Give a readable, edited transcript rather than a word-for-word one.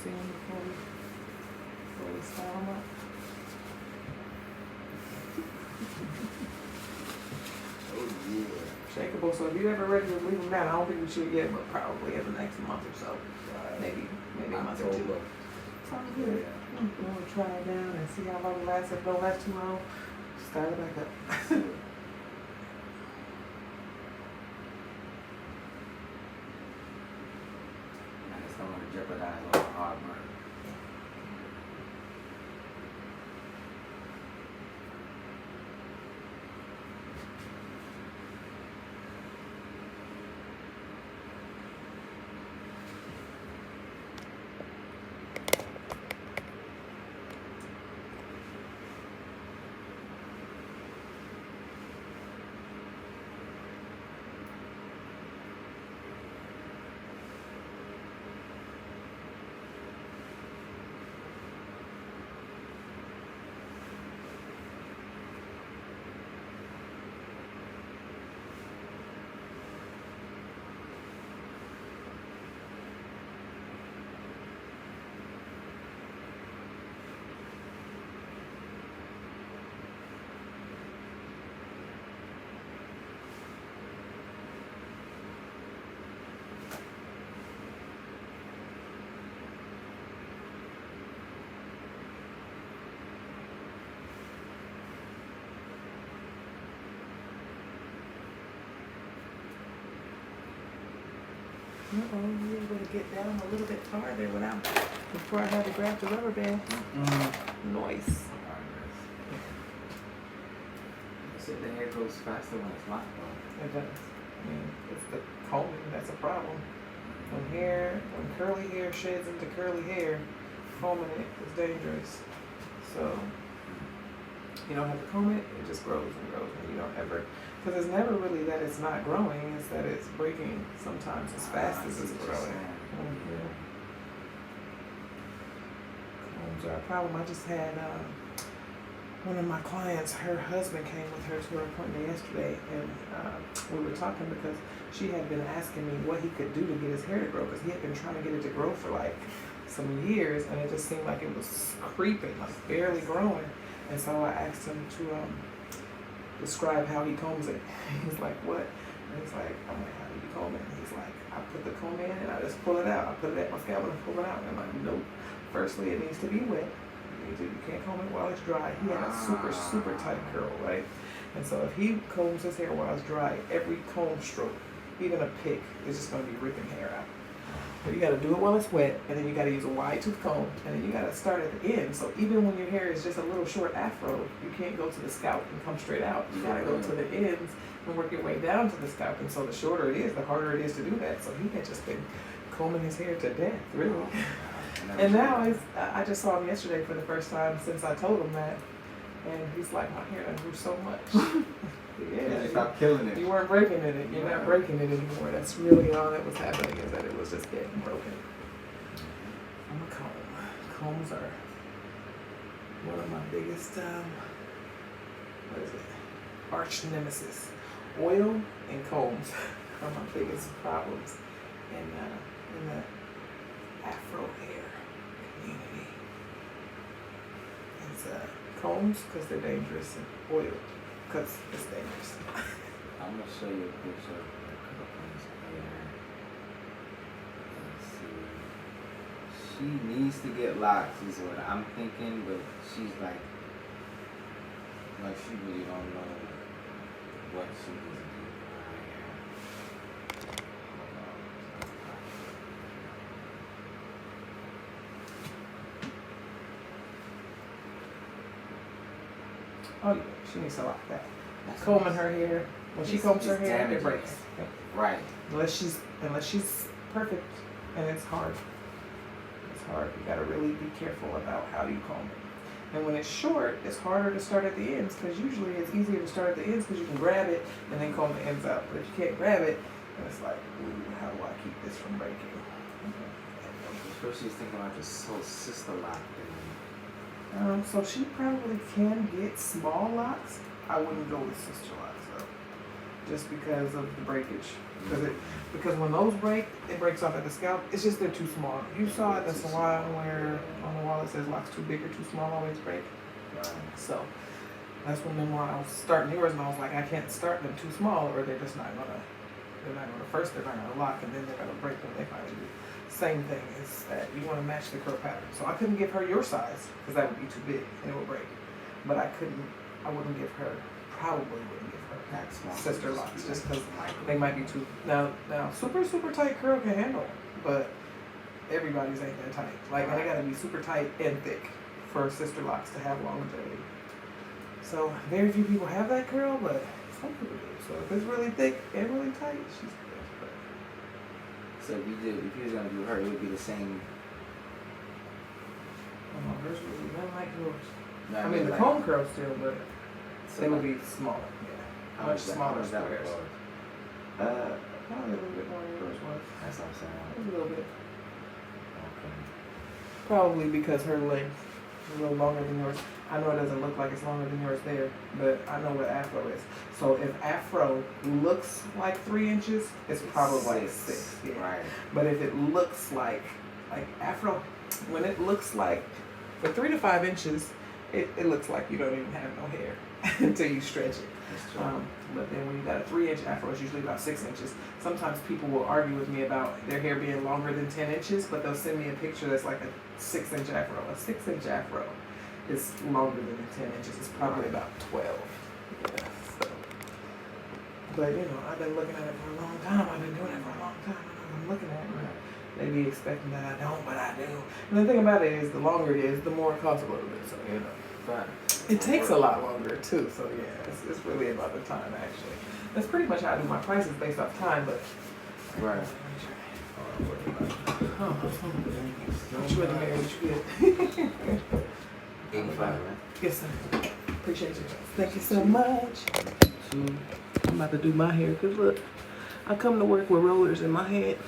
see them before we style them up. Oh yeah. Shakeable, so if you're ever ready to leave them down, I don't think we should yet, but probably in the next month or so. Maybe a month or two. Sounds good. We'll try it down and see how long it lasts. If it don't last too long, start it back up. I just don't want to jeopardize all the hard work. You were going to get down a little bit farther without, before I had to grab the rubber band. Noise. You said the hair grows faster when it's locked on. It does. I mean, it's the combing that's a problem. When curly hair sheds into curly hair, combing it is dangerous. So, you don't have to comb it, it just grows and grows, and you don't ever, because it's never really that it's not growing, it's that it's breaking sometimes as fast as it's growing. Combs are a problem. I just had one of my clients, her husband came with her to her appointment yesterday, and we were talking because she had been asking me what he could do to get his hair to grow, because he had been trying to get it to grow for like some years, and it just seemed like it was creeping, like barely growing. And so I asked him to describe how he combs it. He's like, what? And he's like, I'm like, how do you comb it? And he's like, I put the comb in and I just pull it out. I put it at my scalp and I pull it out. And I'm like, nope. Firstly, it needs to be wet. You can't comb it while it's dry. He had a super, super tight curl, right? And so if he combs his hair while it's dry, every comb stroke, even a pick, is just going to be ripping hair out. But you got to do it while it's wet, and then you got to use a wide tooth comb, and then you got to start at the end. So even when your hair is just a little short afro, you can't go to the scalp and come straight out. You got to go to the ends and work your way down to the scalp. And so the shorter it is, the harder it is to do that. So he had just been combing his hair to death, really. And now I just saw him yesterday for the first time since I told him that, and he's like, my hair done grew so much. Yeah, stop killing it. You weren't breaking it. You're not breaking it anymore. That's really all that was happening, is that it was just getting broken. I'm a comb. Combs are one of my biggest, arch nemesis. Oil and combs are my biggest problems in the Afro hair community. It's combs because they're dangerous, and oil because it's dangerous. I'm gonna show you a picture of a couple things here. Let's see. She needs to get locks, is what I'm thinking, but she's like she really don't know what she needs to do for her hair. Oh yeah, she needs to lock that. Combing her hair. When she combs her hair, it breaks. Right. Unless she's perfect, and it's hard. It's hard. You gotta really be careful about how you comb it. And when it's short, it's harder to start at the ends, because usually it's easier to start at the ends because you can grab it and then comb the ends out. But if you can't grab it, then it's like, ooh, how do I keep this from breaking? So she's thinking about just so sister lock. So she probably can get small locks. I wouldn't go with sister locks though. just because of the breakage. Because when those break, it breaks off at the scalp. It's just they're too small. You saw it in the salon where on the wall it says Locs too big or too small always break. So that's when I was starting yours, and I was like, I can't start them too small, or they're just not gonna. First they're not gonna lock, and then they're gonna break when they finally do. Same thing is that you want to match the curl pattern. So I couldn't give her your size because that would be too big and it would break. But I wouldn't give her, probably wouldn't give her sister Locs just because they might be too. Now super tight curl can handle, but everybody's ain't that tight. Like they gotta be super tight and thick for sister Locs to have longevity. So very few people have that curl, but some people do. So if it's really thick and really tight, she's good. So if you was gonna do her, it would be the same. Oh, hers would be nothing like yours. No, I mean the like, comb curl still, but so they would be smaller. Yeah, much smaller squares. Probably a little bit more than yours was. That's what I'm saying. A little bit. Okay. Probably because her length is a little longer than yours. I know it doesn't look like it's longer than yours there, but I know what Afro is. So if Afro looks like 3 inches, it's probably like 6. Yeah. Right. But if it looks like Afro, when it looks like for 3 to 5 inches, it looks like you don't even have no hair until you stretch it. But then when you got a 3-inch Afro, it's usually about 6 inches. Sometimes people will argue with me about their hair being longer than 10 inches, but they'll send me a picture that's like a 6-inch Afro. A 6-inch Afro is longer than 10 inches. It's probably about 12. Yeah, so. But I've been looking at it for a long time. I've been doing it for a long time. I'm looking at it. They be expecting that I don't, but I do. And the thing about it is, the longer it is, the more it costs a little bit. So But it takes a lot longer too. So yeah, it's really about the time actually. That's pretty much how I do my prices based off time, but. Right. What you in the mirror? What you get? 85, right? Yes, sir. Appreciate you. Thank you so much. I'm about to do my hair, cause look, I come to work with rollers in my head.